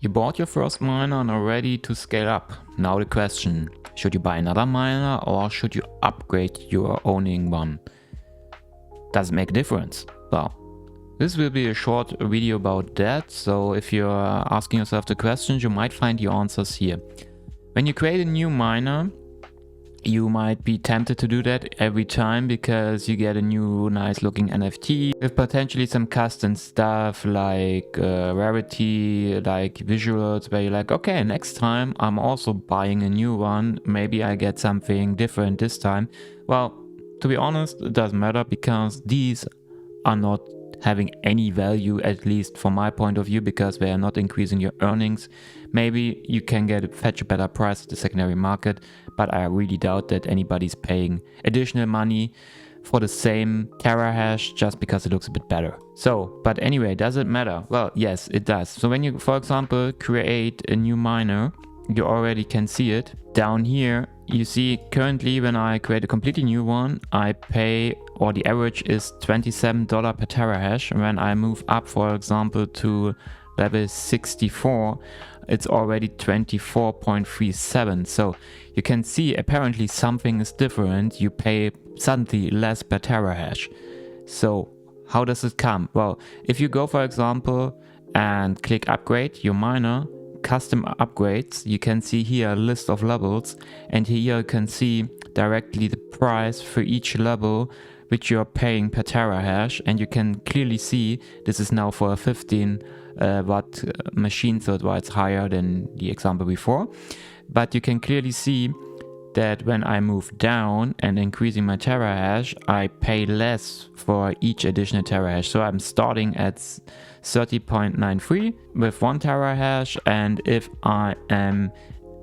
You bought your first miner and are ready to scale up. Now the question, should you buy another miner or should you upgrade your owning one? Does it make a difference? Well, this will be a short video about that, so if you're asking yourself the questions, you might find the answers here. When you create a new miner, you might be tempted to do that every time because you get a new nice looking NFT with potentially some custom stuff like rarity, like visuals, where you're like, okay, next time I'm also buying a new one. Maybe I get something different this time. Well, to be honest, it doesn't matter because these are not having any value, at least from my point of view, because they are not increasing your earnings. Maybe you can fetch a better price at the secondary market, but I really doubt that anybody's paying additional money for the same terahash just because it looks a bit better. So, but anyway, does it matter? Well, yes, it does. So when you, for example, create a new miner, you already can see it. Down here, you see currently when I create a completely new one, I pay, or the average is $27 per terahash. And when I move up, for example, to level 64, it's already 24.37. So you can see apparently something is different. You pay suddenly less per terahash. So how does it come? Well, if you go, for example, and click upgrade your miner, custom upgrades, you can see here a list of levels, and here you can see directly the price for each level which you're paying per terahash, and you can clearly see this is now for a 15 watt machine, so it's higher than the example before. But you can clearly see that when I move down and increasing my terahash, I pay less for each additional terahash. So I'm starting at 30.93 with 1 terahash, and if I am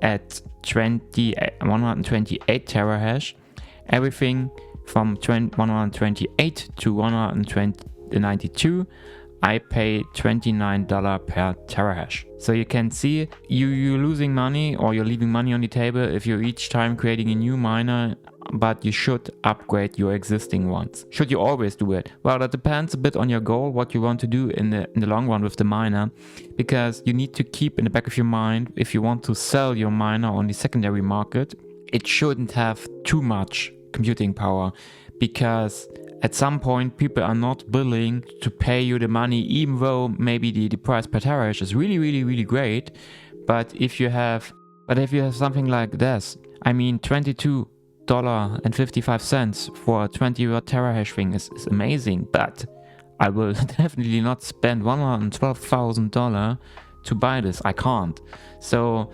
at 128 terahash, everything from 128 to 192, I pay $29 per terahash. So you can see you're losing money, or you're leaving money on the table if you're each time creating a new miner, but you should upgrade your existing ones. Should you always do it? Well, that depends a bit on your goal, what you want to do in the long run with the miner, because you need to keep in the back of your mind, if you want to sell your miner on the secondary market, it shouldn't have too much computing power, because at some point people are not willing to pay you the money, even though maybe the price per terahash is really great. But if you have something like this, I mean $22.55 for a 20 watt terahash thing is amazing, but I will definitely not spend $112,000 to buy this. I can't. So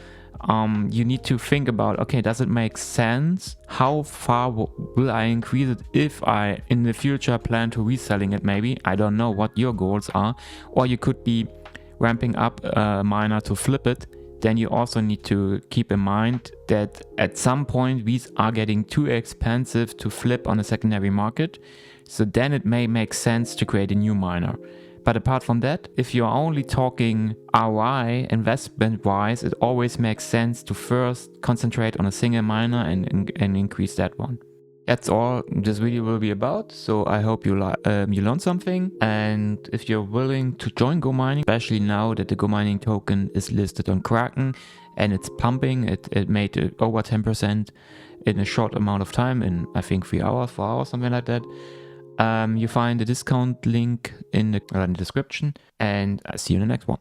you need to think about, okay, does it make sense? How far will I increase it if I in the future plan to reselling it? Maybe, I don't know what your goals are. Or you could be ramping up a miner to flip it. Then you also need to keep in mind that at some point these are getting too expensive to flip on the secondary market. So then it may make sense to create a new miner. But apart from that, if you're only talking ROI, investment-wise, it always makes sense to first concentrate on a single miner and increase that one. That's all this video will be about. So I hope you learned something. And if you're willing to join Go Mining, especially now that the Go Mining token is listed on Kraken and it's pumping, it made it over 10% in a short amount of time, in I think 3 hours, 4 hours, something like that. You find the discount link in the description, and I'll see you in the next one.